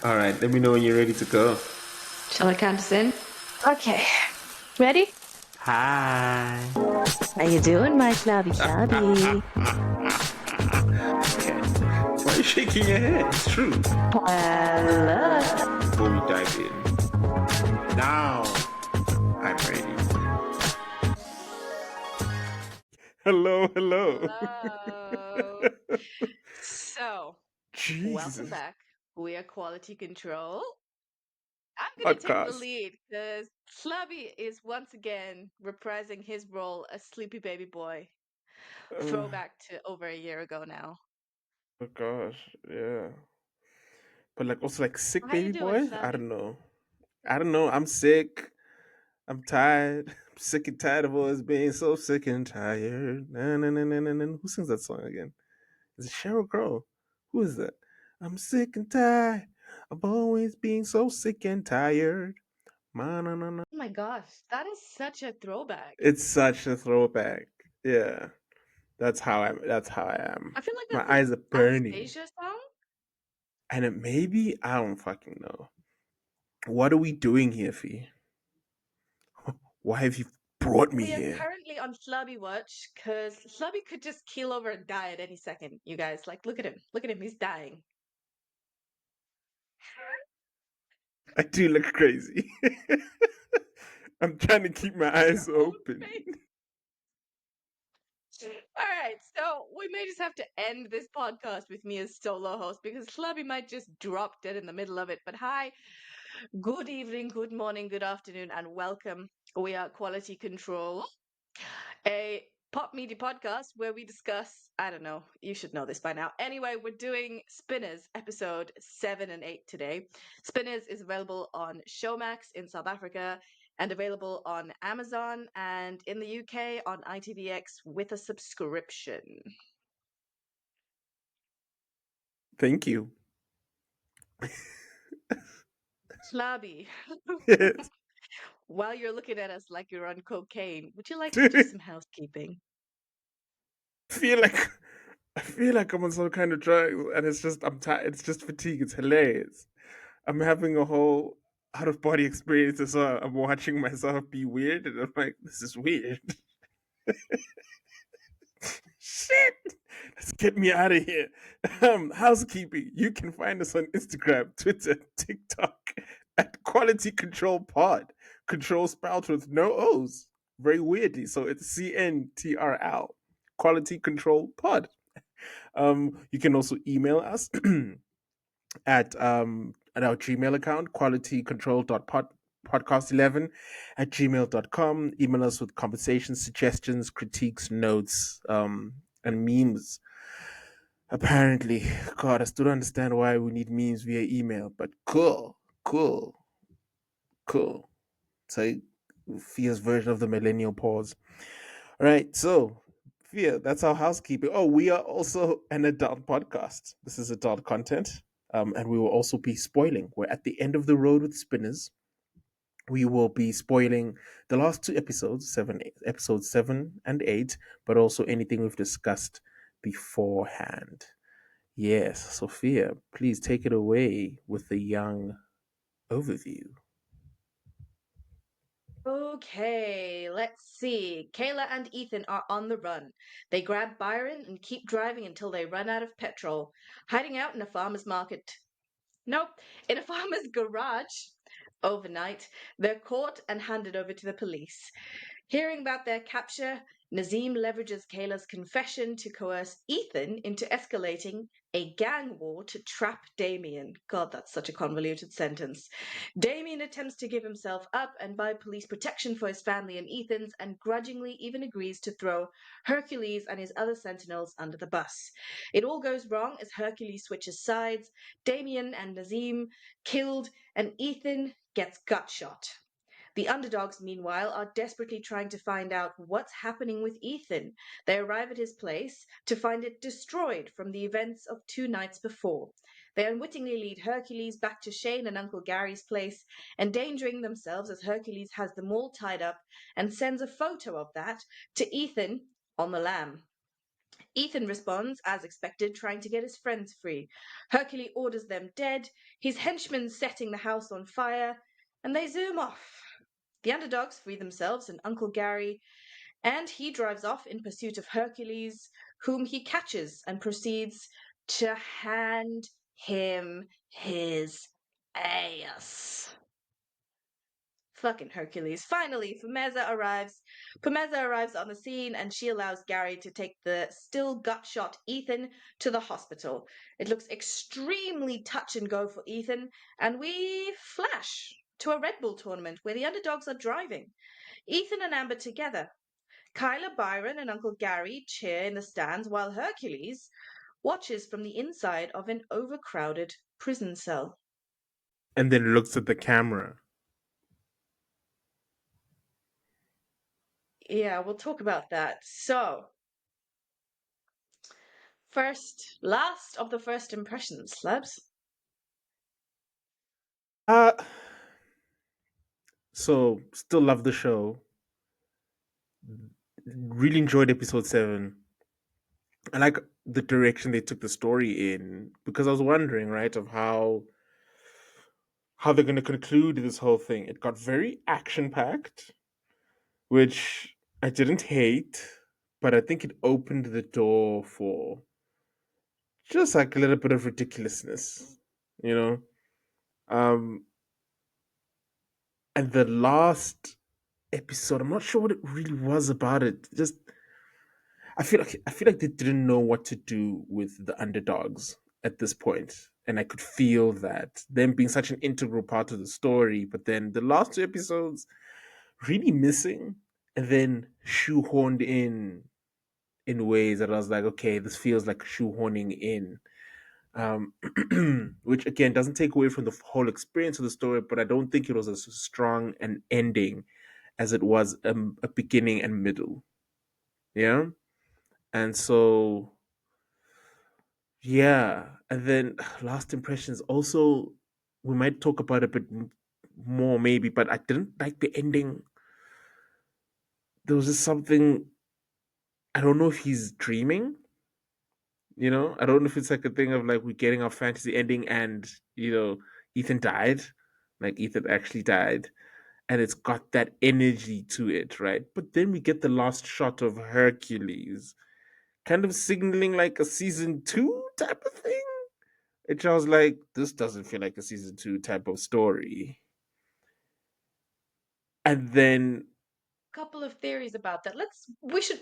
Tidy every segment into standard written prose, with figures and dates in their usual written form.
All right, let me know when you're ready to go. Shall I count us in? Okay. Ready? Hi. How you doing, my Hlabi Hlabi? Why are you shaking your head? It's true. Hello. Before we dive in, now I'm ready. Hello, hello. Hello. So, welcome Jesus. back. We are quality control. I'm going to take the Podcast. lead because Hlabi is once again reprising his role as Sleepy Baby Boy. Uh, Throwback to over a year ago now. oh gosh, yeah. But like also like sick How you baby doing, boy? I Hlabi? don't know. I don't know. I'm sick. I'm tired. I'm sick and tired of always being so sick and tired. Na, na, na, na, na, na. Who sings that song again? Is it Sheryl Crow? Who is that? I'm sick and tired of always being so sick and tired. Ma, na, na, na. Oh my gosh, that is such a throwback. It's such a throwback. Yeah, that's how I'm. That's how I I am. feel like My that's an eyes are burning, Anastasia song. and it maybe I don't fucking know. What are we doing here, Fee? Why have you brought me We are here? currently on Hlabi watch because Hlabi could just keel over and die at any second, you guys. Like, look at him. Look at him. He's dying. I do look crazy. I'm trying to keep my Your eyes own open. face. All right, so we may just have to end this podcast with me as solo host because Hlabi might just drop dead in the middle of it. But hi, good evening, good morning, good afternoon, and welcome. We are Quality Control, a pop media podcast where we discuss, I don't know, you should know this by now. Anyway, we're doing Spinners episode 7 and 8 today. Spinners is available on Showmax in South Africa and available on Amazon and in the UK on ITVX with a subscription. Thank you. Slabi, Yes. while you're looking at us like you're on cocaine, would you like to do I some housekeeping? feel like I feel like I'm on some kind of drug, and it's just I'm tired. It's just fatigue. It's hilarious. I'm having a whole out of body experience as well. I'm watching myself be weird, and I'm like, this is weird. Shit. Let's get me out of here. Housekeeping. You can find us on Instagram, Twitter, TikTok at Quality Control Pod. Control spelled with no O's. Very weirdly. So it's CNTRL. Quality Control Pod. You can also email us at our Gmail account, qualitycontrol.podcast11 at gmail.com. Email us with conversations, suggestions, critiques, notes, and memes. Apparently, God, I still don't understand why we need memes via email, but cool, cool, cool. So, Fia's version of the millennial pause. All right, so Fia, that's our housekeeping. Oh, we are also an adult podcast. This is adult content, and we will also be spoiling. We're at the end of the road with Spinners. We will be spoiling the last two episodes, episodes 7 and 8, but also anything we've discussed beforehand. Yes, Sophia, please take it away with the young overview. Okay, let's see. Kayla and Ethan are on the run. They grab Byron and keep driving until they run out of petrol, hiding out in a farmer's market. Nope, in a farmer's garage. Overnight, they're caught and handed over to the police. Hearing about their capture, Nazim leverages Kayla's confession to coerce Ethan into escalating a gang war to trap Damien. God, that's such a convoluted sentence. Damien attempts to give himself up and buy police protection for his family and Ethan's, and grudgingly even agrees to throw Hercules and his other sentinels under the bus. It all goes wrong as Hercules switches sides, Damien and Nazim killed, and Ethan gets gut shot. The underdogs, meanwhile, are desperately trying to find out what's happening with Ethan. They arrive at his place to find it destroyed from the events of 2 nights before. They unwittingly lead Hercules back to Shane and Uncle Gary's place, endangering themselves as Hercules has them all tied up and sends a photo of that to Ethan on the lam. Ethan responds, as expected, trying to get his friends free. Hercules orders them dead, his henchmen setting the house on fire, and they zoom off. The underdogs free themselves and Uncle Gary, and he drives off in pursuit of Hercules, whom he catches and proceeds to hand him his ass. Fucking Hercules. Finally, Pumeza arrives on the scene and she allows Gary to take the still gut shot Ethan to the hospital. It looks extremely touch and go for Ethan, and we flash to a Red Bull tournament where the underdogs are driving. Ethan and Amber together. Kyla, Byron, and Uncle Gary cheer in the stands while Hercules watches from the inside of an overcrowded prison cell. And then looks at the camera. Yeah, we'll talk about that. So, last of the first impressions, Slabs. Uh so still love the show. Really enjoyed episode 7. I like the direction they took the story in because I was wondering, right, of how they're going to conclude this whole thing. It got very action packed, which I didn't hate, but I think it opened the door for just like a little bit of ridiculousness, you know. Um, and the last episode, I'm not sure what it really was about it. Just I feel like they didn't know what to do with the underdogs at this point, and I could feel that them being such an integral part of the story. But then the last 2 episodes really missing, and then shoehorned in ways that I was like, okay, this feels like shoehorning in. Um, which again doesn't take away from the whole experience of the story, but I don't think it was as strong an ending as it was a beginning and middle. Yeah, and so yeah, and then last impressions. Also, we might talk about a bit more maybe, but I didn't like the ending. There was just something. I don't know if he's dreaming. I don't know if it's like a thing of like we're getting our fantasy ending, and Ethan died, like Ethan actually died, and it's got that energy to it, right? But then we get the last shot of Hercules, kind of signaling like a season 2 type of thing. Which I was like, this doesn't feel like a season 2 type of story. And then, Couple of theories about that. We should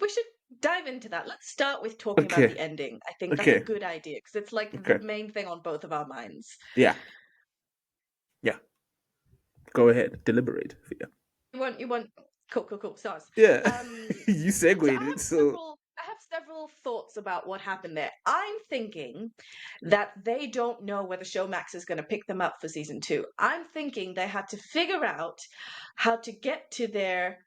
dive into that. Let's start with talking about okay, the ending. I think that's a okay, good idea because it's like the okay, main thing on both of our minds. yeah, yeah. Go ahead, deliberate. Yeah, You want cool stars. yeah. Um You segued so it, so I have several thoughts about what happened there. I'm thinking that they don't know whether Showmax is going to pick them up for season 2. I'm thinking they had to figure out how to get to their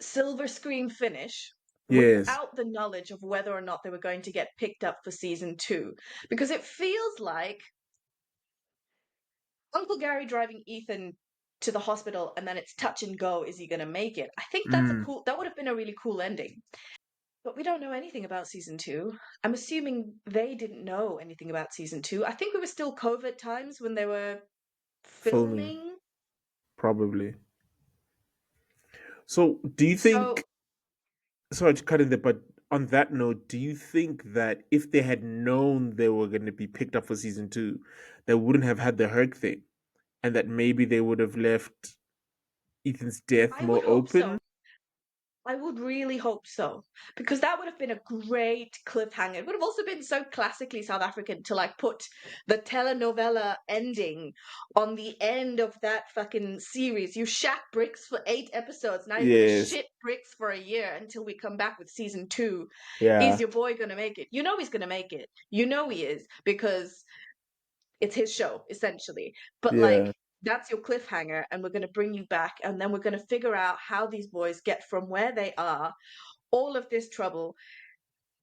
silver screen finish yes. without the knowledge of whether or not they were going to get picked up for season 2, because it feels like Uncle Gary driving Ethan to the hospital and then it's touch and go, is he going to make it? I think Mm, that would have been a really cool ending. But we don't know anything about season 2. I'm assuming they didn't know anything about season 2. I think we were still COVID times when they were filming filming. probably. So, do you So think? Sorry to cut in there, but on that note, do you think that if they had known they were going to be picked up for season 2, they wouldn't have had the Herc thing, and that maybe they would have left Ethan's death I more would hope open? so. I would really hope so, because that would have been a great cliffhanger. It would have also been so classically South African to like put the telenovela ending on the end of that fucking series. You shat bricks for 8 episodes. Now you're gonna Yes. shit bricks for a year until we come back with season 2. Is Yeah. your boy gonna make it? You know he's gonna make it. You know he is, because it's his show essentially. But Yeah. like, that's your cliffhanger, and we're going to bring you back, and then we're going to figure out how these boys get from where they are, all of this trouble,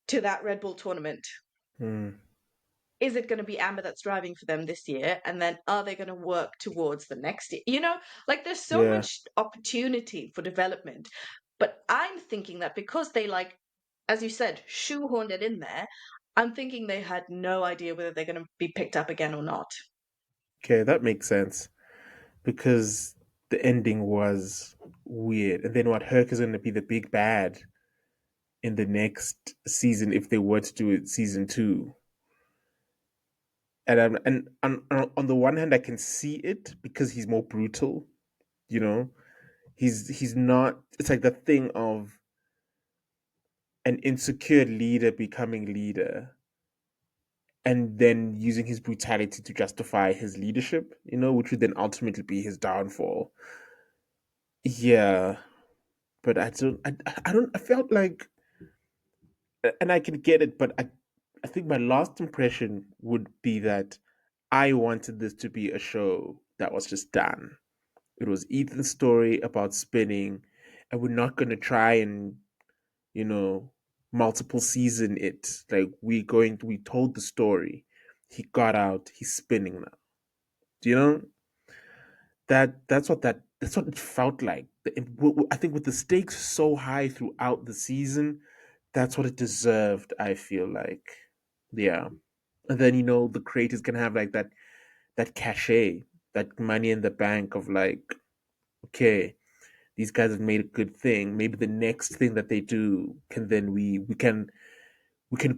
to that Red Bull tournament. Mm, Is it going to be Amber that's driving for them this year, and then are they going to work towards the next year? Like, there's so yeah. much opportunity for development. But I'm thinking that because they like as you said, shoehorned it in there, I'm thinking they had no idea whether they're going to be picked up again or not. Okay, that makes sense because the ending was weird. And then what, Herc is going to be the big bad in the next season if they were to do it season two. And on the one hand, I can see it because he's more brutal. You know, he's not. It's like the thing of an insecure leader becoming leader and then using his brutality to justify his leadership. You know, which would then ultimately be his downfall. Yeah, but I don't. I don't. I felt like, and I can get it, but I think my last impression would be that I wanted this to be a show that was just done. It was Ethan's story about spinning, and we're not going to try and, you know, multiple season it. Like we told the story. He got out, he's spinning now. Do you know? That's what it felt like. I think with the stakes so high throughout the season, that's what it deserved, I feel like. Yeah. And then, the creators can have like that cachet, that money in the bank of like, okay, these guys have made a good thing. Maybe the next thing that they do can then we can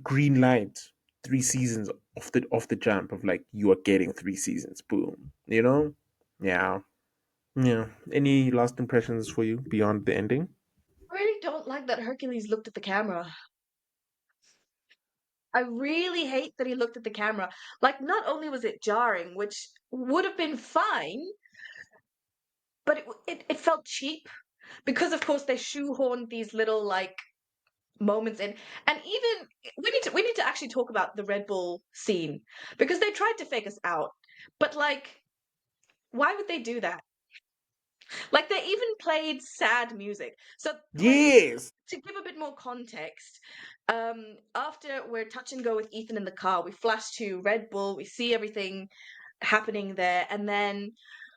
green light 3 seasons off the jump of like you are getting 3 seasons. Boom. You know? Yeah. Yeah. Any last impressions for you beyond the ending? I really don't like that Hercules looked at the camera. I really hate that he looked at the camera. Like, not only was it jarring, which would have been fine, but it felt cheap because, of course, they shoehorned these little like moments in, and even we need to actually talk about the Red Bull scene because they tried to fake us out, but like, why would they do that? Like, they even played sad music. So, like, Yes. to give a bit more context, after we're touch and go with Ethan in the car, we flash to Red Bull, we see everything happening there, and then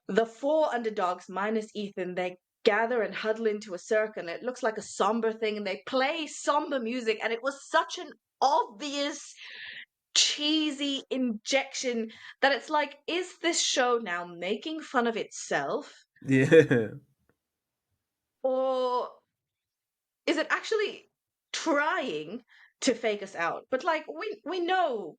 the four underdogs minus Ethan, they gather and huddle into a circle, and it looks like a somber thing, and they play somber music, and it was such an obvious cheesy injection that it's like, is this show now making fun of itself, Yeah. or is it actually trying to fake us out? But like, we know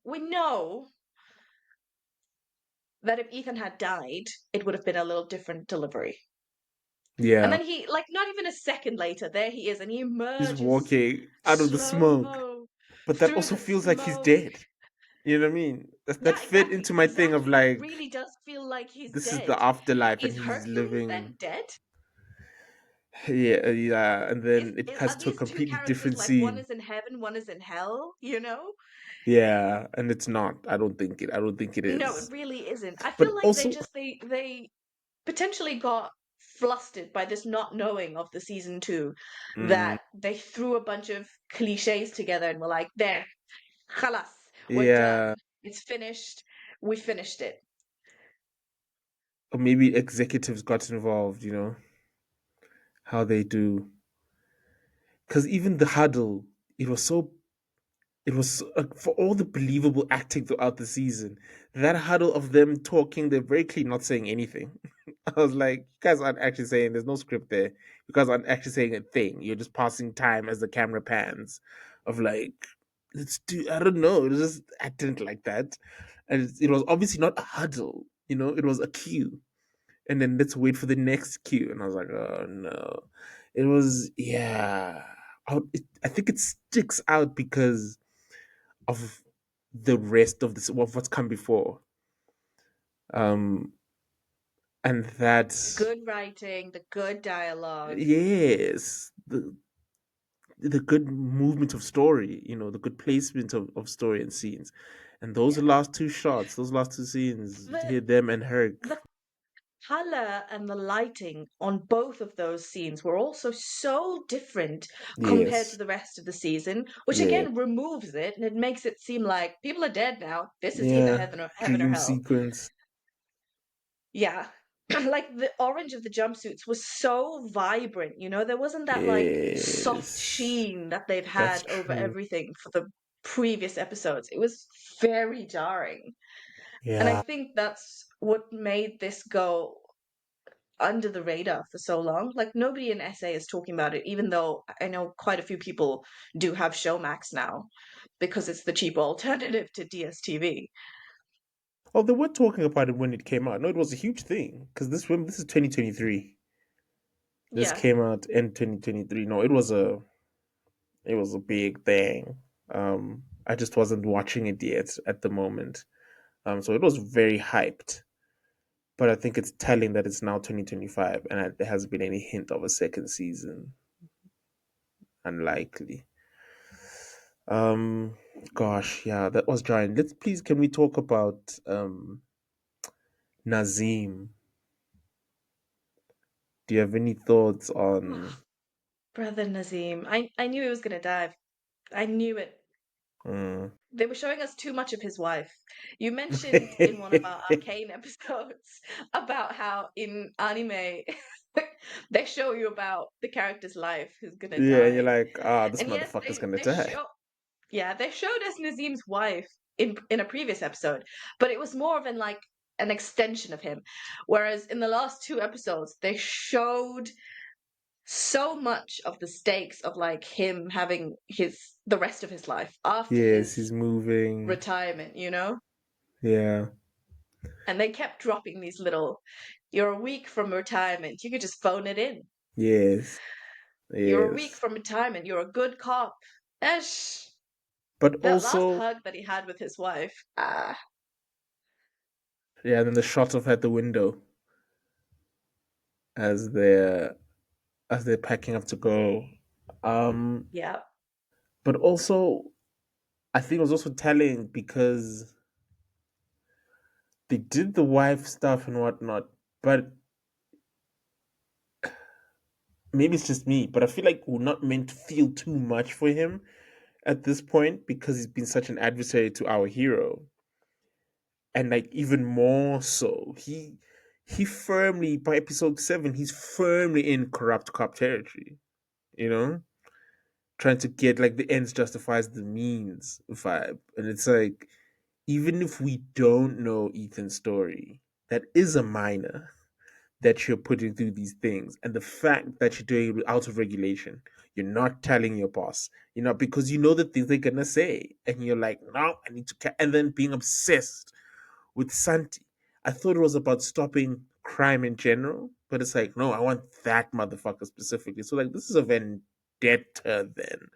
that if Ethan had died, it would have been a little different delivery. And Yeah. then he, like, not even a second later, there he is, and he He's emerges walking out of the slow smoke. mo But that through also the feels like he's smoke. dead. You know what I mean? That Yeah, fit exactly, into my thing of exactly. It like, really does feel like he's this is the dead. afterlife and Is he's Hercules living. then dead? Yeah, yeah. And then it cuts Are to a these two completely characters different like one scene. is in heaven, one is in hell? You know? Yeah, and it's not. I don't think it No, it is. really isn't. I But feel like they also, just they potentially got flustered by this not knowing of the season two, mm, that they threw a bunch of cliches together and were like, there, khalas, we're yeah, done. It's finished. We finished it. or maybe executives got involved. How they do. Because even the huddle, it was so for all the believable acting throughout the season. That huddle of them talking, they're very clean, not saying anything. I was like, you guys aren't actually saying. There's no script there. You guys aren't actually saying a thing. You're just passing time as the camera pans. Of like, let's do. I don't know. It was just acting like that, and it was obviously not a huddle. It was a cue, and then let's wait for the next cue. And I was like, oh no, it was yeah. I think it sticks out because of the rest of this of what's come before. Um, and The that's good writing, the good dialogue. yes, the good movement of story, the good placement of story and scenes. And those Yeah. last two shots, those last two scenes, The hear them and the Herc. color and the lighting on both of those scenes were also so different compared to Yes. the rest of the season, which Yeah. again removes it and it makes it seem like people are dead now. This is either Yeah. heaven or Dream hell. sequence. Yeah. like the orange of the jumpsuits was so vibrant, there wasn't that like soft Yes, sheen that they've that's had over true. everything for the previous episodes. It was very jarring. And I Yeah. think that's what made this go under the radar for so long. Like nobody in SA is talking about it, even though I know quite a few people do have Showmax now because it's the cheaper alternative to DSTV. Oh, they were talking about it when it came out. No, it was a huge thing because this is 2023. This Yeah. came out in 2023. No, it was a big thing. I just wasn't watching it yet at the moment. So it was very hyped. But I think it's telling that it's now 2025 and there hasn't been any hint of a second season. Unlikely. Um, Gosh, yeah, that was giant. Let's please, can we talk about Nazim? Do you have any thoughts on? Brother Nazim. I knew he was gonna die. I knew it. Mm. They were showing us too much of his wife. You mentioned in one of our Arcane episodes about how in anime they show you about the character's life who's gonna Yeah, and you're die. like, this And yes, motherfucker's they gonna they die. show yeah, they showed us Nazim's wife in a previous episode, but it was more of an extension of him. Whereas in the last two episodes, they showed so much of the stakes of like him having the rest of his life after Yes, his he's moving. retirement. Yeah. And they kept dropping these little, you're a week from retirement, you could just phone it in. Yes. You're a week Yes. from retirement, you're a good cop. Esh. But That last also, hug that he had with his wife, yeah, and then the shot of at the window as they're as they're packing up to go. Um, yeah. but also, I think it was also telling because they did the wife stuff and whatnot, but maybe it's just me, but I feel like we're not meant to feel too much for him at this point because he's been such an adversary to our hero. And like even more so, he firmly by episode 7, he's firmly in corrupt cop territory, you know? Trying to get like the ends justifies the means vibe. And it's like, even if we don't know Ethan's story, that is a minor that you're putting through these things. And the fact that you're doing it out of regulation, you're not telling your boss, because you know the things they're gonna say. And you're like, no, I need to, and then being obsessed with Santi. I thought it was about stopping crime in general, but it's like, no, I want that motherfucker specifically. So, like, this is a vendetta then,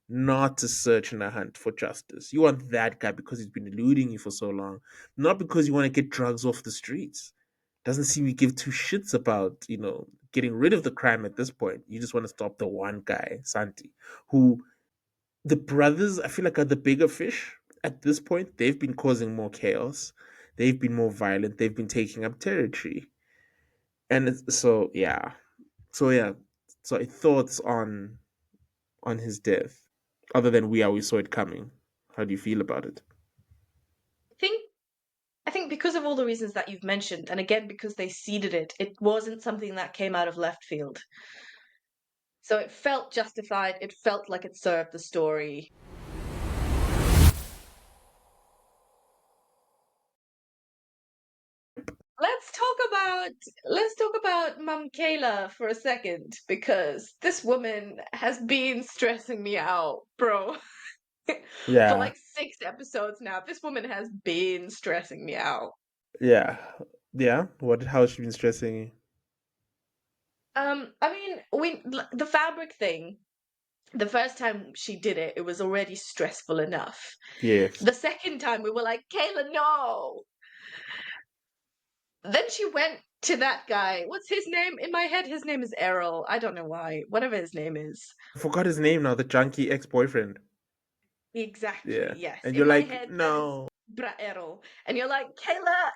not to search and a hunt for justice. You want that guy because he's been eluding you for so long, not because you want to get drugs off the streets. Doesn't seem you give two shits about, getting rid of the crime at this point. You just want to stop the one guy, Santi, who the brothers, I feel like, are the bigger fish at this point. They've been causing more chaos. They've been more violent. They've been taking up territory. And so, yeah. So, yeah. So, thoughts on his death, other than we always saw it coming. How do you feel about it? I think I think because of all the reasons that you've mentioned, and again because they seeded it, it wasn't something that came out of left field. So it felt justified, it felt like it served the story. Let's talk about Mum Kayla for a second, because this woman has been stressing me out, bro. For Yeah. like 6 episodes now. This woman has been stressing me out. Yeah. Yeah. How has she been stressing you? I mean, the fabric thing, the first time she did it, it was already stressful enough. Yes. The second time, we were like, Kayla, no. Then she went to that guy. What's his name? In my head, his name is Errol. I don't know why. Whatever his name is. I forgot his name now, the junkie ex boyfriend. Exactly, Yeah. yes. And In you're my like, head, that is no. Bra Errol. And you're like, Kayla,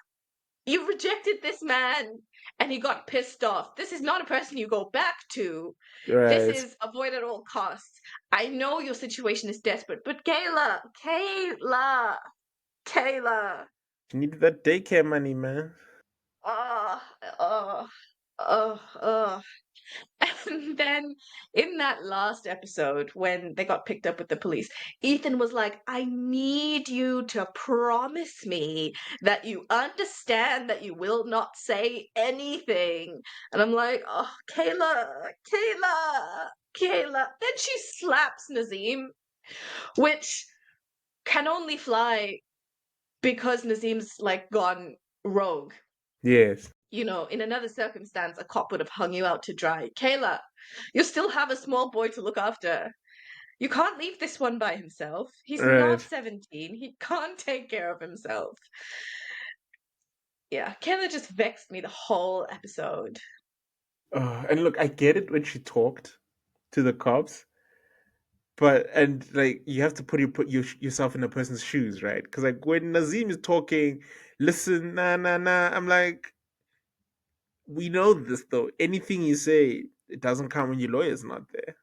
you rejected this man and he got pissed off. This is not a person you go back to. This Right. is avoid at all costs. I know your situation is desperate, but Kayla, Kayla. She needed that daycare money, man. Oh, oh, oh, oh. And then in that last episode, when they got picked up with the police, Ethan was like, I need you to promise me that you understand that you will not say anything. And I'm like, oh, Kayla. Then she slaps Nazim, which can only fly because Nazim's like gone rogue. Yes. In another circumstance, a cop would have hung you out to dry. Kayla, you still have a small boy to look after. You can't leave this one by himself. He's not Right. 17. He can't take care of himself. Yeah, Kayla just vexed me the whole episode. And look, I get it when she talked to the cops, but and like you have to yourself in a person's shoes, right? Because like when Nazim is talking, listen, nah, nah, nah. I'm like, we know this though. Anything you say, it doesn't count when your lawyer's not there.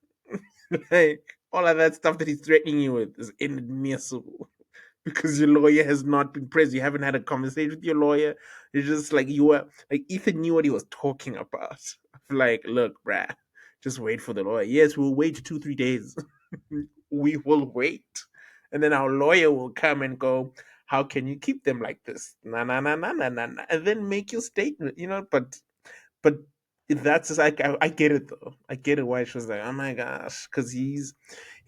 Like all of that stuff that he's threatening you with is inadmissible because your lawyer has not been present. You haven't had a conversation with your lawyer. It's just like you were like Ethan knew what he was talking about. Like, look, bruh, just wait for the lawyer. Yes, we'll wait 2-3 days. We will wait. And then our lawyer will come and go, how can you keep them like this? Na na na na na na na. And then make your statement, but that's just like I get it though. I get it why she was like, oh my gosh, because he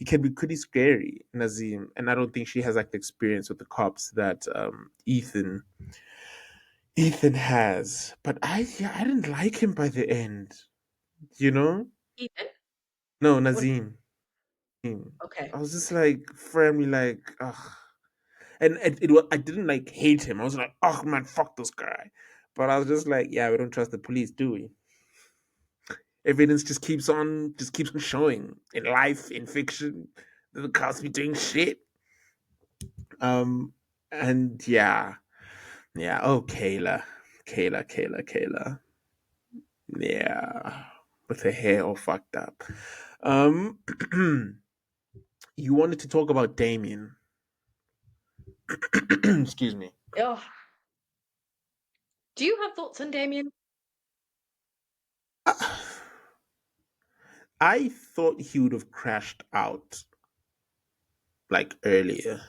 can be pretty scary, Nazim, and I don't think she has like the experience with the cops that Ethan has. But I didn't like him by the end, you know? Ethan? No, What? Nazim. Okay. I was just like firmly like, ugh. And it was, I didn't like hate him. I was like, oh man, fuck this guy. But I was just like, yeah, we don't trust the police, do we? Evidence just keeps on showing in life, in fiction, that the cops be doing shit. Um, and yeah. Oh, Kayla. Yeah, with her hair all fucked up. Um, you wanted to talk about Damien. Excuse me. Oh, do you have thoughts on Damien? I thought he would have crashed out like earlier.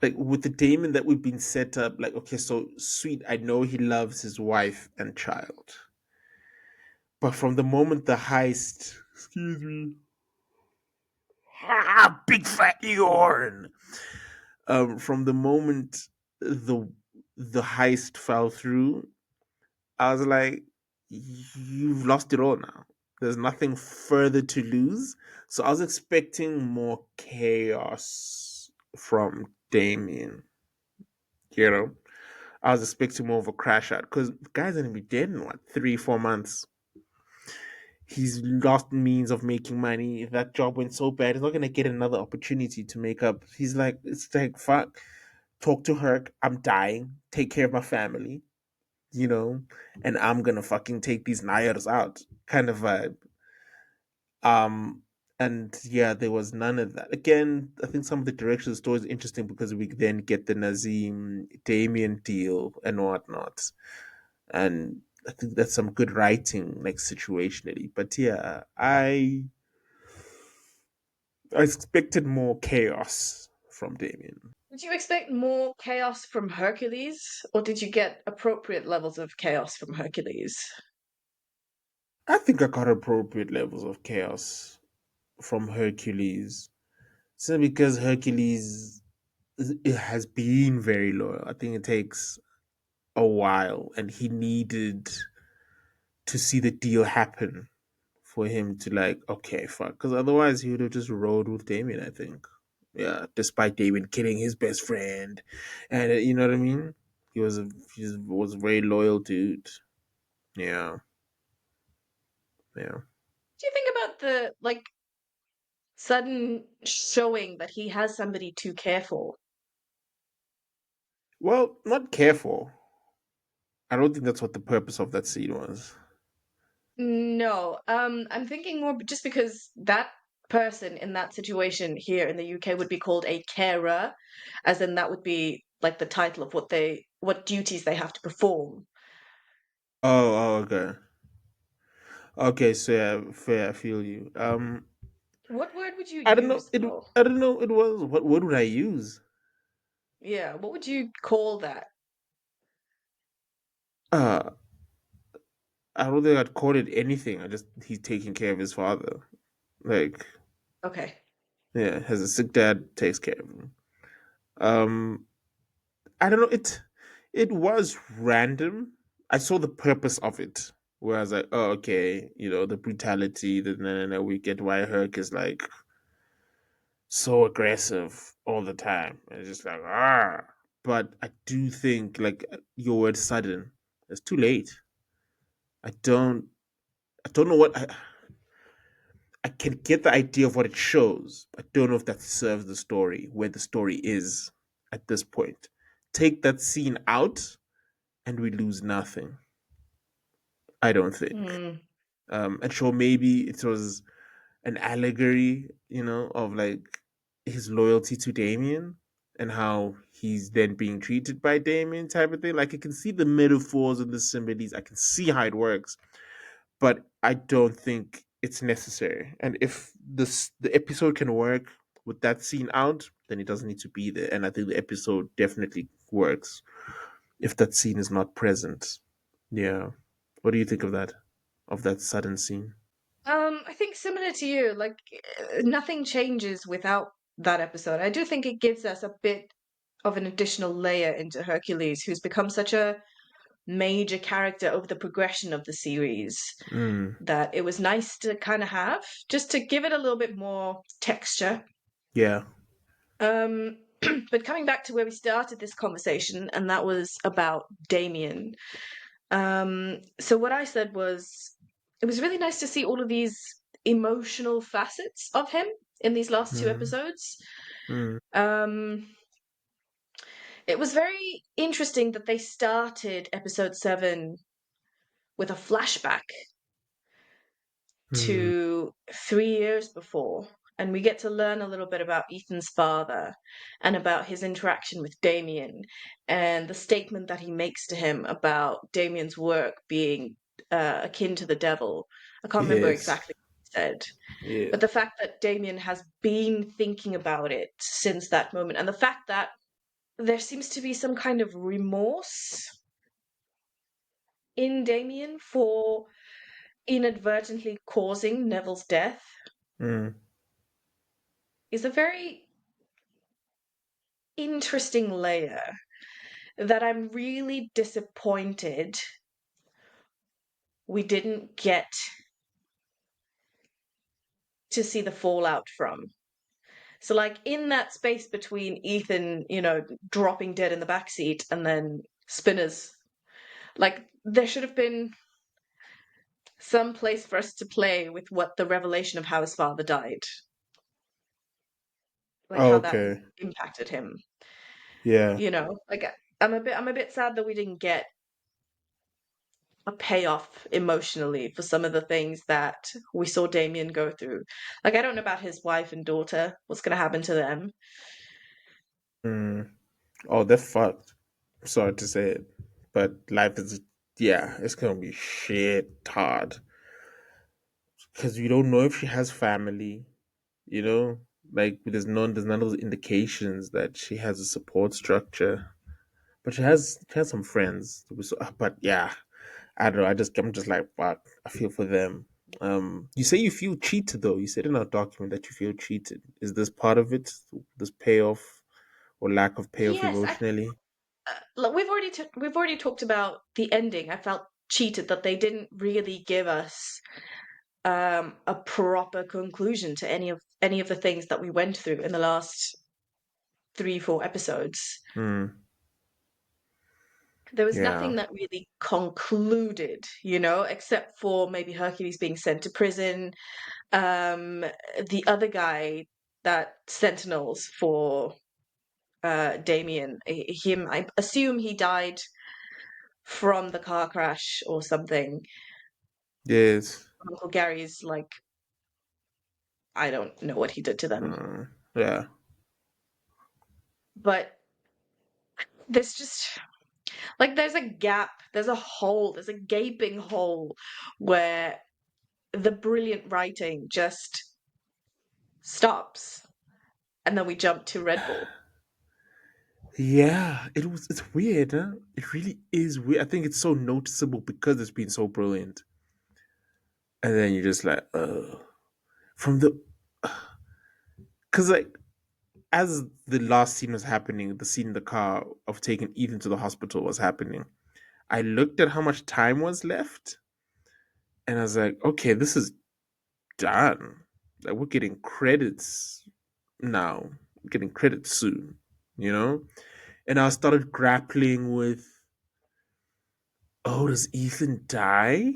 Like with the Damon that we've been set up, like, okay, so sweet, I know he loves his wife and child. But from the moment the heist, excuse me, big fat yawn. From the moment the the heist fell through, I was like, you've lost it all now. There's nothing further to lose. So I was expecting more chaos from Damien. You know, I was expecting more of a crash out because the guy's gonna be dead in what 3-4 months. He's lost means of making money. If that job went so bad, he's not gonna get another opportunity to make up. He's like, it's like fuck. Talk to her. I'm dying. Take care of my family. And I'm gonna fucking take these Nayars out, kind of vibe. Um, and yeah, there was none of that. Again, I think some of the direction of the story is interesting because we then get the Nazim Damien deal and whatnot, and I think that's some good writing, like situationally. But yeah, I expected more chaos from Damien. Did you expect more chaos from Hercules, or did you get appropriate levels of chaos from Hercules? I think I got appropriate levels of chaos from Hercules. So because Hercules it has been very loyal. I think it takes a while, and he needed to see the deal happen for him to like, okay, fuck. Because otherwise, he would have just rode with Damien. I think, yeah. Despite Damien killing his best friend, and you know what I mean, he was a very loyal dude. Yeah, yeah. Do you think about the sudden showing that he has somebody to care for? Well, not careful. I don't think that's what the purpose of that scene was. No, I'm thinking more just because that person in that situation here in the UK would be called a carer, as in that would be like the title of what duties they have to perform. Okay. Okay, so yeah, fair, I feel you. What word would you I don't know. use though? I don't know. It was what word would I use? Yeah, what would you call that? Uh, I don't think I'd call it anything. I just he's taking care of his father. Like, Okay. yeah, has a sick dad, takes care of him. Um, I don't know. It was random. I saw the purpose of it. Where I was like, oh, okay, the brutality. Then we get why Herc is like so aggressive all the time. And it's just like But I do think like your word sudden. It's too late. I don't. I don't know what I can get the idea of what it shows. I don't know if that serves the story where the story is at this point. Take that scene out, and we lose nothing. I don't think. Hmm. And sure, maybe it was an allegory, of like his loyalty to Damien and how he's then being treated by Damien type of thing. Like I can see the metaphors and the similes. I can see how it works, but I don't think it's necessary. And if the episode can work with that scene out, then it doesn't need to be there. And I think the episode definitely works if that scene is not present. Yeah. What do you think of that? Of that sudden scene? I think similar to you, like nothing changes without that episode. I do think it gives us a bit of an additional layer into Hercules, who's become such a major character over the progression of the series Mm, that it was nice to kind of have just to give it a little bit more texture. yeah. Um, but coming back to where we started this conversation, and that was about Damien. So what I said was it was really nice to see all of these emotional facets of him in these last two Mm, episodes. mm, Um, it was very interesting that they started episode 7 with a flashback mm, to 3 years before. And we get to learn a little bit about Ethan's father and about his interaction with Damien and the statement that he makes to him about Damien's work being akin to the devil. I can't remember yes. exactly what he said, Yeah. but the fact that Damien has been thinking about it since that moment, and the fact that there seems to be some kind of remorse in Damien for inadvertently causing Neville's death Mm, is a very interesting layer that I'm really disappointed we didn't get to see the fallout from. So, like, in that space between Ethan, dropping dead in the backseat and then Spinners, like, there should have been some place for us to play with what the revelation of how his father died, like how that okay. impacted him. Yeah. Like I'm a bit sad that we didn't get a payoff emotionally for some of the things that we saw Damien go through. Like, I don't know about his wife and daughter, what's going to happen to them. Mm. Oh, they're fucked. Sorry to say it, but life is, yeah, it's gonna be shit hard because we don't know if she has family. You know, like there's none of those indications that she has a support structure. But she has some friends. But yeah, I don't know. I'm just like fuck. I feel for them. You say you feel cheated though. You said in our document that you feel cheated. Is this part of it? This payoff or lack of payoff Yes, emotionally? look, we've already talked about the ending. I felt cheated that they didn't really give us a proper conclusion to any of the things that we went through in the last 3, 4 episodes. Hmm. There was Yeah. nothing that really concluded, except for maybe Hercules being sent to prison. The other guy that sentinels for Damien, him, I assume he died from the car crash or something. Yes. Uncle Gary's like, I don't know what he did to them, Yeah. but There's just like there's a gap, there's a hole, there's a gaping hole where the brilliant writing just stops, and then we jump to Red Bull. Yeah, it's weird, huh? It really is weird. I think it's so noticeable because it's been so brilliant. And then you're just like, from the because like as the last scene was happening, the scene in the car of taking Ethan to the hospital was happening. I looked at how much time was left, and I was like, okay, this is done. Like we're getting credits now. We're getting credits soon, you know? And I started grappling with, oh, does Ethan die?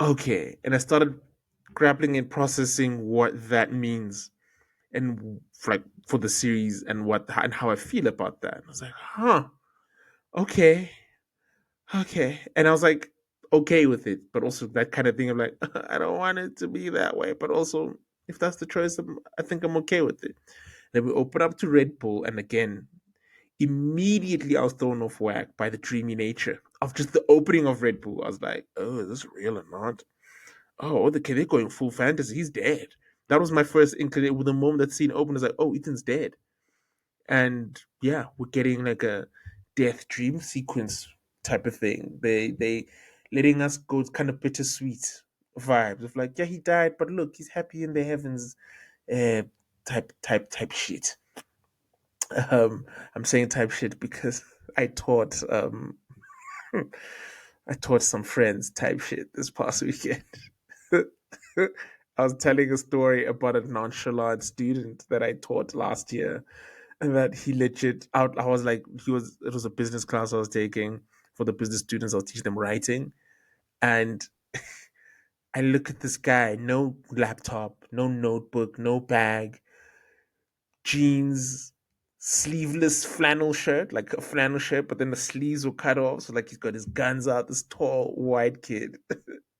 Okay. And I started grappling and processing what that means and like for the series and what and how I feel about that. I was like, huh, okay, okay. And I was like, okay with it, but also that kind of thing of like, I don't want it to be that way, but also if that's the choice, I think I'm okay with it. Then we open up to Red Bull, and again, immediately I was thrown off whack by the dreamy nature of just the opening of Red Bull. I was like, oh, is this real or not? Oh, the kid, they're going full fantasy. He's dead. That was my first inclination. With the moment that scene opened, I was like, oh, Ethan's dead. And yeah, we're getting like a death dream sequence type of thing. They letting us go kind of bittersweet vibes of like, yeah, he died, but look, he's happy in the heavens, uh, type shit. Um, I'm saying type shit because I taught I taught some friends type shit this past weekend. I was telling a story about a nonchalant student that I taught last year, and that he legit out. I was like, he was. It was a business class I was taking for the business students. I was teaching them writing, and I look at this guy, no laptop, no notebook, no bag, jeans, sleeveless flannel shirt, like a flannel shirt, but then the sleeves were cut off. So like he's got his guns out, this tall white kid.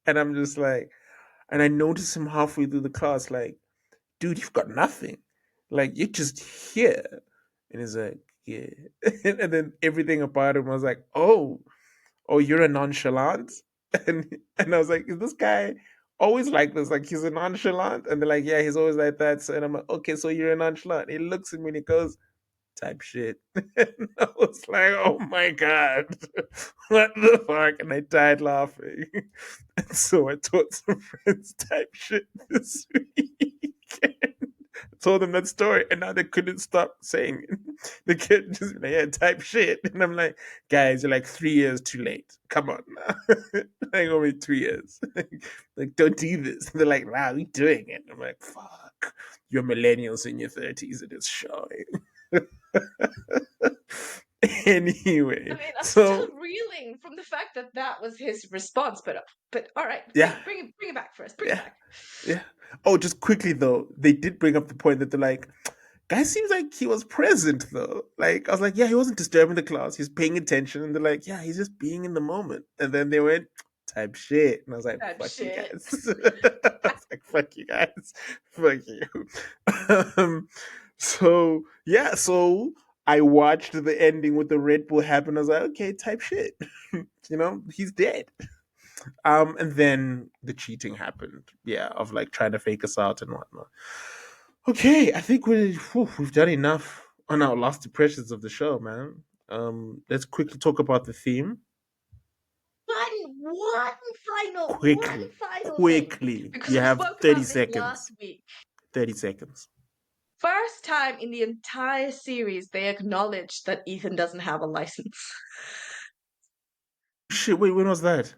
And I'm just like, and I noticed him halfway through the class, like, dude, you've got nothing. Like you're just here. And he's like, yeah. And then everything about him I was like, oh, you're a nonchalant? And I was like, is this guy always like this? Like he's a nonchalant? And they're like, yeah, he's always like that. So, and I'm like, okay, so you're a nonchalant. He looks at me and he goes, type shit. And I was like, oh my God, what the fuck? And I died laughing. And so I taught some friends type shit this week. Told them that story, and now they couldn't stop saying it. The kid just like, yeah, type shit, and I'm like, guys, you're like 3 years too late. Come on, now. Like only 2 years. Like, don't do this. And they're like, wow, we doing it. I'm like, fuck, you're millennials in your 30s, and it's showing. I Anyway, mean, I'm still so reeling from the fact that that was his response, but all right, yeah, bring it back for us. Bring it yeah, back. yeah. Oh, just quickly though, they did bring up the point that they're like, guy seems like he was present though. Like I was like, yeah, he wasn't disturbing the class. He's paying attention, and they're like, yeah, he's just being in the moment. And then they went type shit, and I was like, That fuck you shit. guys. I was like, fuck you guys, fuck you. Um, so yeah, so I watched the ending with the Red Bull happen. I was like, okay, type shit. He's dead. And then the cheating happened. Yeah, of like trying to fake us out and whatnot. Okay, I think we've done enough on our last impressions of the show, man. Let's quickly talk about the theme. One Quickly, final thing, quickly. because You we have spoke 30 about this last seconds. week. 30 seconds. First time in the entire series they acknowledged that Ethan doesn't have a license. Shit, wait, when was that?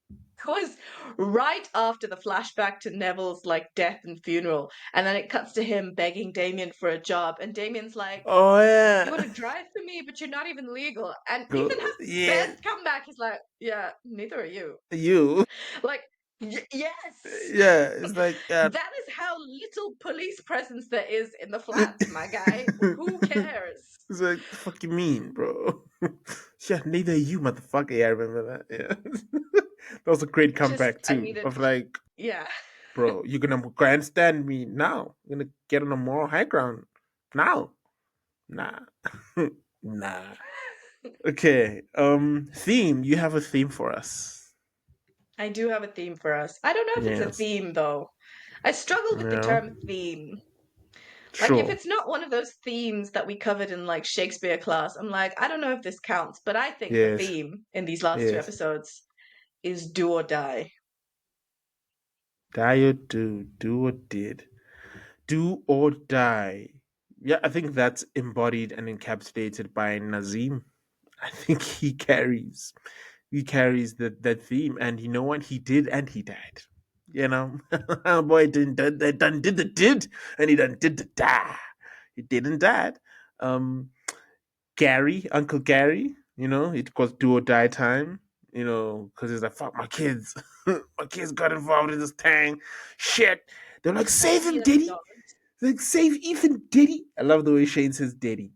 It was right after the flashback to Neville's like death and funeral, and then it cuts to him begging Damien for a job, and Damien's like, Oh "You yeah. want to drive for me, but you're not even legal." And Ethan Go, has the yeah, best comeback. He's like, "Yeah, neither are you." you. Like, yes, Yeah, it's like that is how little police presence there is in the flats, my guy. Who cares? it's like the fuck you mean, bro? Yeah, neither you, motherfucker. Yeah, I remember that. Yeah, that was a great Just, comeback I too. needed, Of like, yeah. bro, you're gonna grandstand me now. You're gonna get on a moral high ground now. Nah. Nah. Okay. Theme. You have a theme for us. I do have a theme for us. I don't know if it's a Yes. theme though. I struggle with the Yeah. term theme. Like if Sure. it's not one of those themes that we covered in like Shakespeare class, I'm like, I don't know if this counts, but I think the Yes. theme in these last two Yes. episodes is do or die. Die or do. Do or did. Do or die. Yeah, I think that's embodied and encapsulated by Nazim. I think he carries that theme, and you know what he did, and he died. You know, boy done did the did, and he done did the die. He didn't die. Um, Gary, Uncle Gary, it was do or die time. Because he's like, fuck my kids, my kids got involved in this thing. Shit, they're like, All save the him, other Diddy. dogs. Like, save Ethan, Diddy. I love the way Shane says Diddy.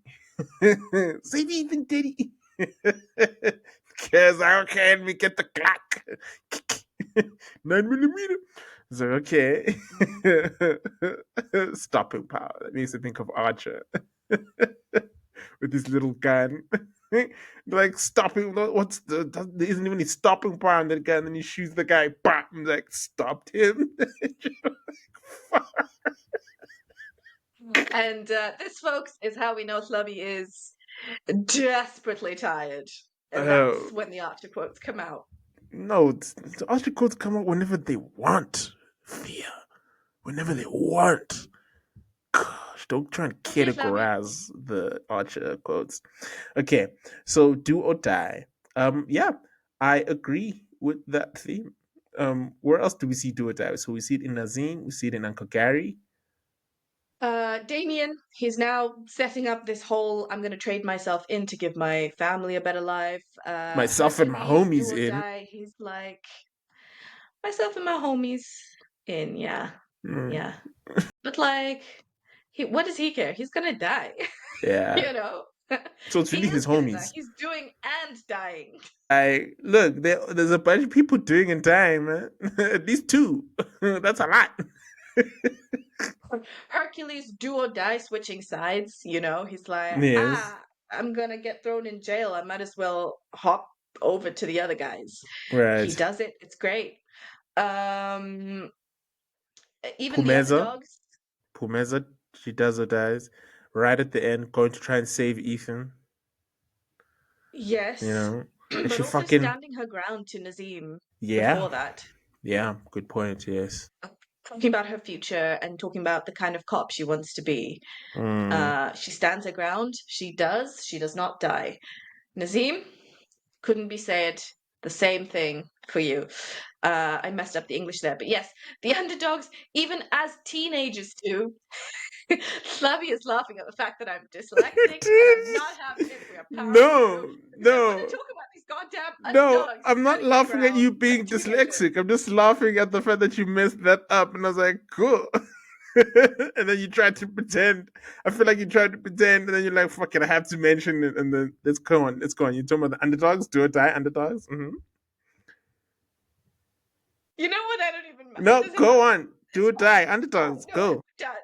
Save Ethan, Diddy. Because okay, let me get the clock. 9 millimeter. So okay. Stopping power. That makes me think of Archer with his little gun. Like stopping, what's there isn't even any stopping power on that gun, and then he shoots the guy, bam, like stopped him. And this, folks, is how we know Hlabi is desperately tired. And that's Oh, when the Archer quotes come out. no, the Archer codes come out whenever they want. Fear. Whenever they want. Gosh, don't try and Okay, Hlabi. categorize the Archer quotes. Okay, so do or die. Yeah, I agree with that theme. Where else do we see do or die? So we see it in Nazim, we see it in Uncle Gary, Damien, he's now setting up this whole I'm going to trade myself in to give my family a better life. myself and my Hercules, do homies or in. die. He's like, myself and my homies in, yeah. Mm, Yeah. But like, what does he care? He's going to die, yeah. you know? So it's He really his is going to die. homies. He's doing and dying. Look, there's a bunch of people doing in time, man. At least two. That's a lot. Hercules do or die switching sides, he's like, Yes. I'm gonna get thrown in jail. I might as well hop over to the other guys. He Right. does it, it's great. Um even the Pumeza. underdogs, Pumeza, she does or dies. Right at the end, going to try and save Ethan, you yes. know? And But she also fucking. standing her ground to Nazim Yeah. before that. Yeah. Good point, yes. Talking about her future and talking about the kind of cop she wants to be. Mm. She stands her ground. She does not die. Nazim, couldn't be said the same thing for you. I messed up the English there, but yes, the underdogs, even as teenagers too. Slavi is laughing at the fact that I'm dyslexic, and I'm not having it. We are powering through No, because I want to no. talk about these goddamn No, underdogs I'm not standing their laughing at ground you as being teenagers. dyslexic. I'm just laughing at the fact that you messed that up. And I was like, cool. And then you tried to pretend. I feel like you tried to pretend, and then you're like, fuck it, I have to mention it. And then let's go on. Let's go on. You're talking about the underdogs, do or die underdogs? You know what? I don't even. It No, doesn't go matter. on. Do It's or fine. die It's fine. underdogs, No, we're go. done.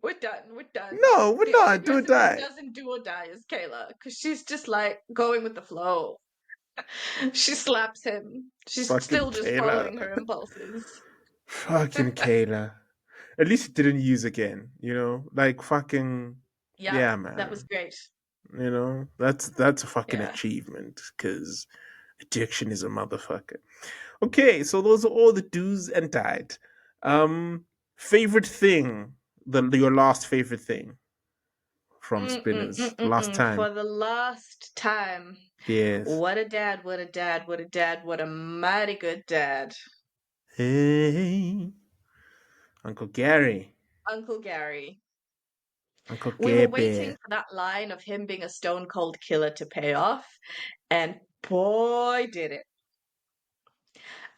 We're done. We're done. No, we're The only not. Do or person who die. doesn't do or die is Kayla, because she's just like going with the flow. She slaps him. She's Fucking still just Kayla. following her impulses. Fucking Kayla. At least you didn't use again, Like fucking Yep, yeah, that was man. great. That's a fucking Yeah. achievement because addiction is a motherfucker. Okay, so those are all the do's and don'ts. Favorite thing, your last favorite thing from Spinners, the last time. For the last time. Yes. What a dad, what a dad, what a dad, what a mighty good dad. Hey, Uncle Gary, Uncle Gary. Uncle We were waiting Gabby. for that line of him being a stone cold killer to pay off, and boy, did it.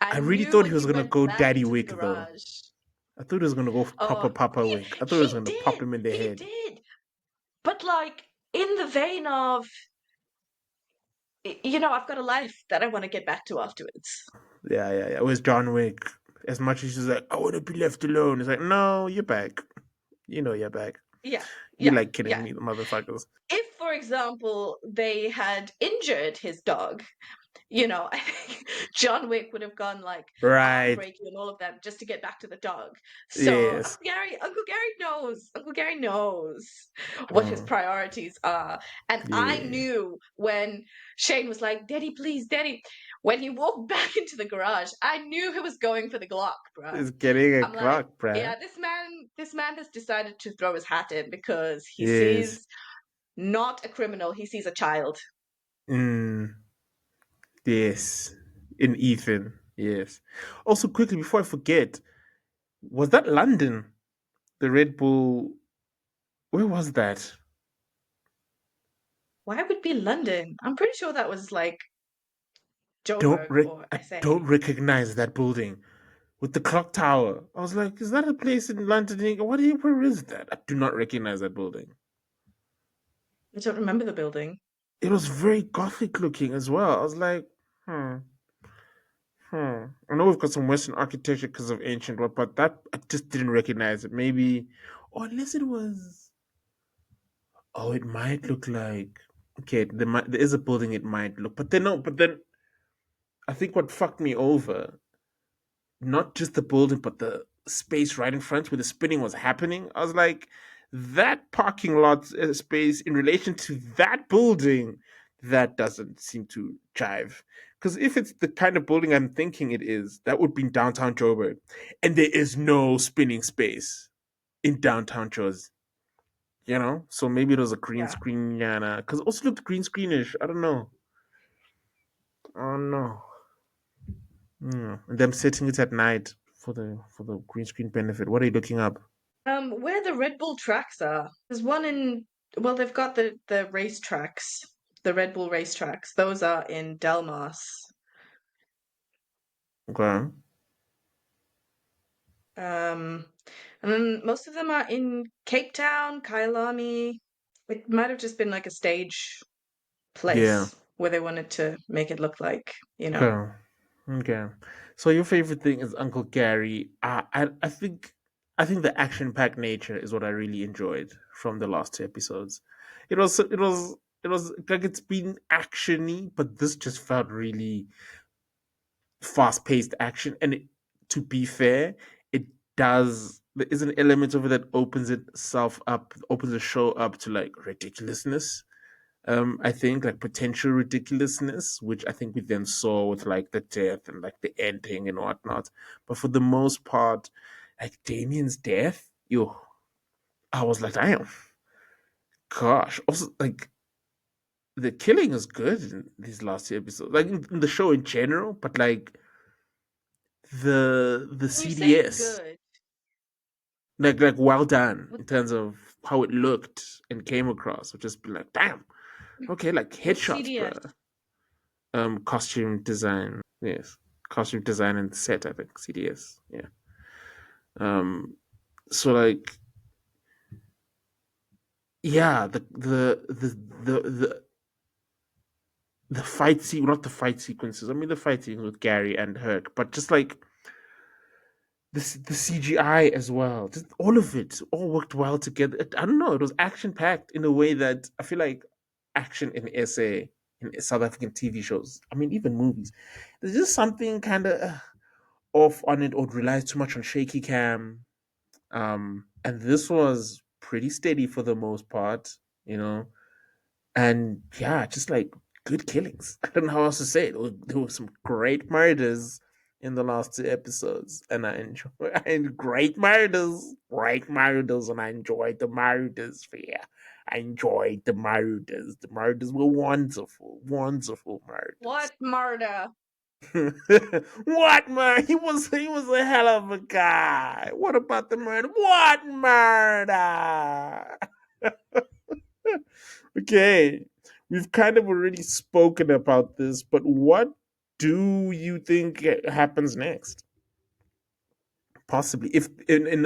I I really knew thought when he he was gonna went go back Daddy into the Wick though. garage. I thought he was gonna go proper Oh, Papa Wick. I thought he was he gonna pop did. him in the He head. did. But like in the vein of, I've got a life that I want to get back to afterwards. Yeah, yeah, yeah. Where's John Wick? As much as he's like, I want to be left alone. It's like, no, you're back. You know you're back. Yeah, You yeah, like kidding yeah. me, the motherfuckers. If, for example, they had injured his dog, you know, I think John Wick would have gone like arm Right. breaking and all of that just to get back to the dog. So Yes. Uncle Gary knows. Uncle Gary knows what his Mm, priorities are. And I yeah. knew when Shane was like, "Daddy, please, Daddy." When he walked back into the garage, I knew he was going for the Glock, bruh. It's getting a I'm like, clock, bruh. yeah, this man has decided to throw his hat in because he Yes. sees not a criminal, he sees a child. Mm, yes. In Ethan. Yes. Also, quickly, before I forget, was that London? The Red Bull. Where was that? Why would it be London? I'm pretty sure that was like Joburg or I don't SA. recognize that building with the clock tower. I was like, is that a place in London? Where is that? I do not recognize that building. I don't remember the building. It was very gothic looking as well. I was like, hmm, I know we've got some Western architecture because of ancient work, but that I just didn't recognize it. Maybe, or unless it was. Oh, it might look like. Okay, there is a building. It might look, but then no. But then I think what fucked me over, not just the building, but the space right in front where the spinning was happening. I was like, that parking lot space in relation to that building, that doesn't seem to jive. Because if it's the kind of building I'm thinking it is, that would be in downtown Joburg. And there is no spinning space in downtown Joburg, you know? So maybe it was a green Yeah. screen, yeah. Because it also looked green screenish. I don't know. Oh, no. And them setting it at night for the green screen benefit. What are you looking up? Where the Red Bull tracks are. There's one in, well, they've got the race tracks, the Red Bull race tracks. Those are in Delmas. Okay. Um, and then most of them are in Cape Town, Kailami. It might have just been like a stage Yeah. place where they wanted to make it look like, you know. Okay. Okay. So your favorite thing is Uncle Gary. I think the action packed nature is what I really enjoyed from the last two episodes. It was like it's been actiony, but this just felt really fast paced action. And to be fair, it does. There is an element of it that opens the show up to like ridiculousness. I think like potential ridiculousness, which I think we then saw with like the death and like the ending and whatnot. But for the most part, like Damien's death, I was like, damn, gosh. Also, like the killing is good in these last two episodes, like in the show in general. But like the When you say CDS, good, like well done what, in terms of how it looked and came across. Would just be like, damn, okay, like what's headshots, CDS? bruh. Costume design, yes, costume design and set, I think CDS, yeah. So like, yeah, the fight not the fight sequences, I mean the fight scene with Gary and Herc, but just like the CGI as well, just all of it all worked well together. I don't know, it was action packed in a way that I feel like action in SA, in South African TV shows, I mean even movies, there's just something kind of off on it or relies too much on shaky cam. And this was pretty steady for the most part, you know. And yeah, just like good killings. I don't know how else to say it. There were some great murders in the last two episodes, and I enjoy and great murders, and I enjoyed the murders. Yeah, I enjoyed the murders. The murders were wonderful, wonderful murders. What murder? What murder? He was a hell of a guy. What about the murder? What murder? Okay. We've kind of already spoken about this, but what do you think happens next? Possibly. If in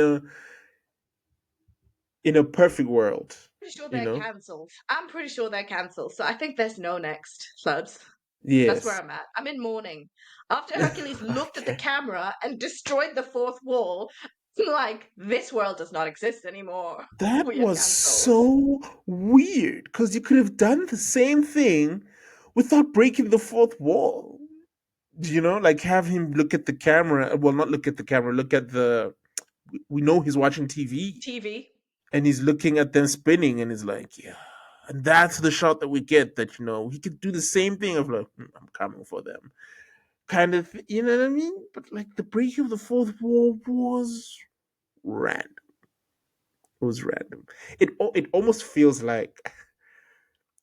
a perfect world, Pretty sure you they're know? cancelled. I'm pretty sure they're cancelled. So I think there's no next, Slubs. That's where Yes. I'm at. I'm in mourning. After Hercules looked at the Okay. camera and destroyed the fourth wall, Like, this world does not exist anymore. That We are was cancelled. so weird because you could have done the same thing without breaking the fourth wall. You know, like have him look at the camera. Well, not look at the camera, look at the. We know he's watching TV TV. and he's looking at them spinning and he's like, yeah. And that's the shot that we get that, he could do the same thing of like, I'm coming for them. Kind of, you know what I mean? But like the breaking of the fourth wall was random. It was random. It almost feels like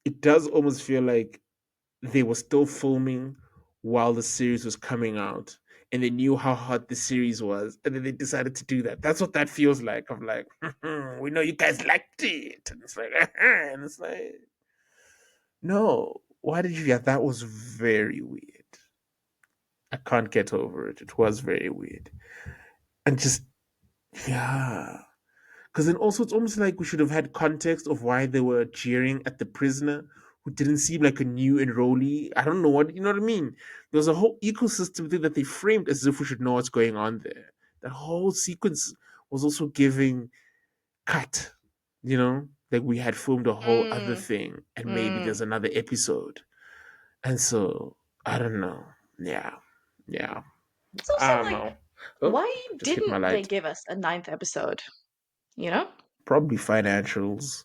it does almost feel like they were still filming while the series was coming out and they knew how hot the series was and then they decided to do that. That's what that feels like. I'm like, we know you guys liked it. And it's like, and it's like, no, why did you? Yeah, that was very weird. I can't get over it. It was very weird. And just, yeah. Because then also it's almost like we should have had context of why they were jeering at the prisoner who didn't seem like a new enrollee. I don't know what, you know what I mean? There was a whole ecosystem thing that they framed as if we should know what's going on there. That whole sequence was also giving cut, like we had filmed a whole other Mm, thing and maybe mm. there's another episode. And so, I don't know. Yeah. Yeah. It's also I don't like, know. Oh, why just hit my didn't they light. give us a ninth episode? You know? Probably financials.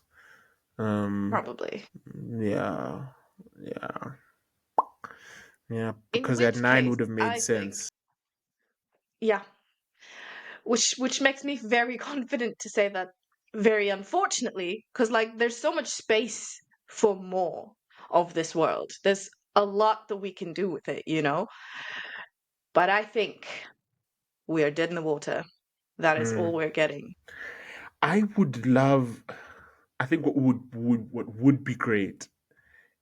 Um, Probably. Yeah, yeah, yeah. In Because at which nine case, would have made I think, sense. yeah, which makes me very confident to say that very unfortunately, because like there's so much space for more of this world. There's a lot that we can do with it, you know? But I think we are dead in the water. That is all Mm. we're getting. I would love. I think what would be great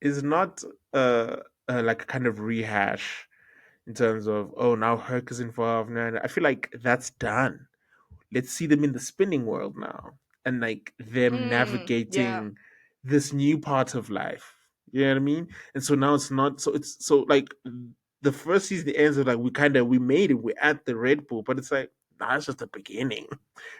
is not like a kind of rehash in terms of now Herc is involved now. I feel like that's done. Let's see them in the spinning world now and like them Yeah. navigating this new part of life. You know what I mean? And so now it's not so it's so like the first season ends with like we made it, we're at the Red Bull, but it's like that's just the beginning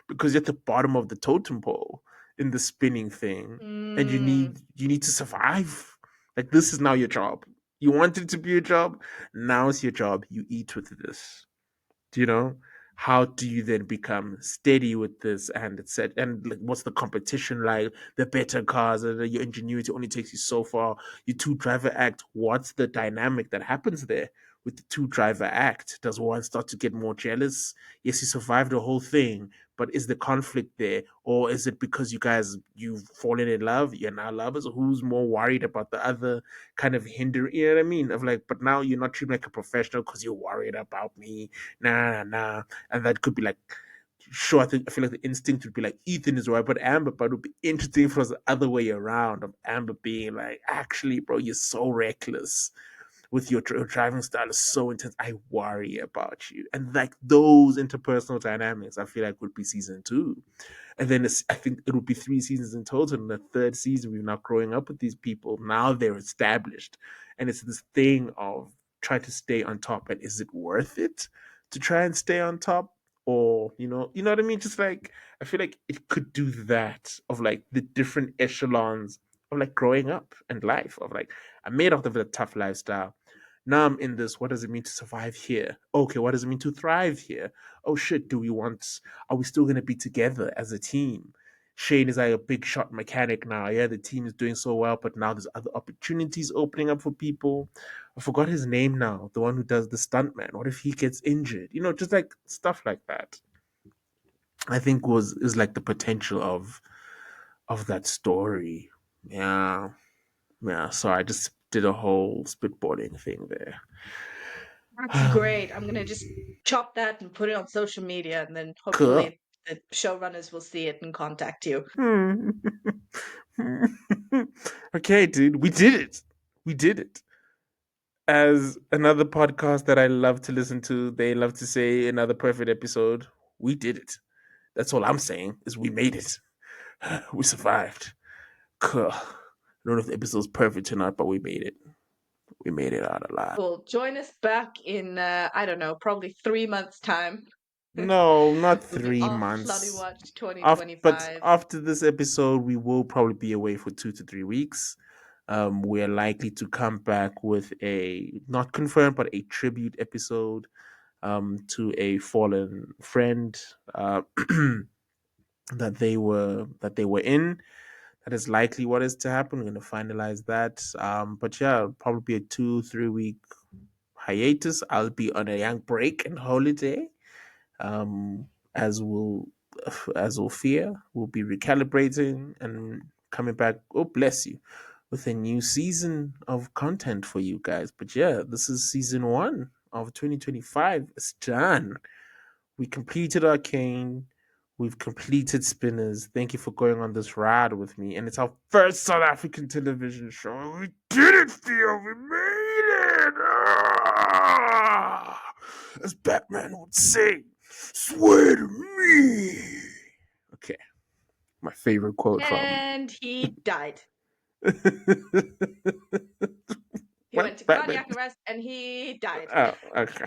because you're at the bottom of the totem pole in the spinning thing and you Mm, need to survive. Like this is now your job. You wanted it to be your job, now it's your job. You eat with this, you know. How do you then become steady with this and it's set and like what's the competition like, the better cars, your ingenuity only takes you so far, your two driver act, what's the dynamic that happens there with the two driver act? Does one start to get more jealous? Yes, you survived the whole thing, but is the conflict there, or is it because you've fallen in love, you're now lovers? Who's more worried about the other kind of hinder, you know what I mean, of like, but now you're not treated like a professional because you're worried about me. Nah. And that could be like, sure, I feel like the instinct would be like Ethan is right, but it would be interesting if it was the other way around of Amber being like, actually, bro, you're so reckless with your driving style is so intense. I worry about you, and like those interpersonal dynamics, I feel like would be season two. And then I think it would be three seasons in total. And the third season, we're now growing up with these people. Now they're established. And it's this thing of trying to stay on top. And is it worth it to try and stay on top? Or, you know what I mean? Just like, I feel like it could do that of like the different echelons of like growing up and life of like, I made out of a tough lifestyle. Now I'm in this. What does it mean to survive here? Okay, what does it mean to thrive here? Oh shit, are we still going to be together as a team? Shane is like a big shot mechanic now. Yeah, the team is doing so well, but now there's other opportunities opening up for people. I forgot his name now, the one who does the stuntman. What if he gets injured? Just like stuff like that. I think was is like the potential of that story. Yeah. Yeah. So I just did a whole spitballing thing there. that's great. I'm gonna just chop that and put it on social media, and then Cool. hopefully the showrunners will see it and contact you. Hmm. Okay, dude, we did it. We did it. As another podcast that I love to listen to, they love to say another perfect episode. We did it. That's all I'm saying is we made it. We survived. Cool. I don't know if the episode's perfect or not, but we made it. We made it out alive. Cool. Join us back in I don't know, probably 3 months' time. No, not We can three all floody months. watch But 2025. after this episode, we will probably be away for 2 to 3 weeks. We're likely to come back with a not confirmed, but a tribute episode to a fallen friend that they were in. That is likely what is to happen. We're going to finalize that. But yeah, it'll probably be a 2 3 week hiatus. I'll be on a young break and holiday. Um, as will as will Feeya. We'll be recalibrating and coming back. Oh, bless you, with a new season of content for you guys. But yeah, this is season one of 2025. It's done. We completed Arcane. We've completed Spinners. Thank you for going on this ride with me. And it's our first South African television show. We did it, Theo. We made it. Ah! As Batman would say, swear to me. Okay, my favorite quote from. And he died. He went What? to Batman? cardiac arrest and he died. Oh, okay.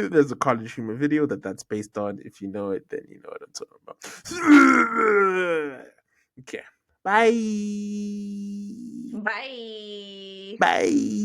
There's a college humor video that's based on. If you know it, then you know what I'm talking about. Okay. Bye. Bye. Bye.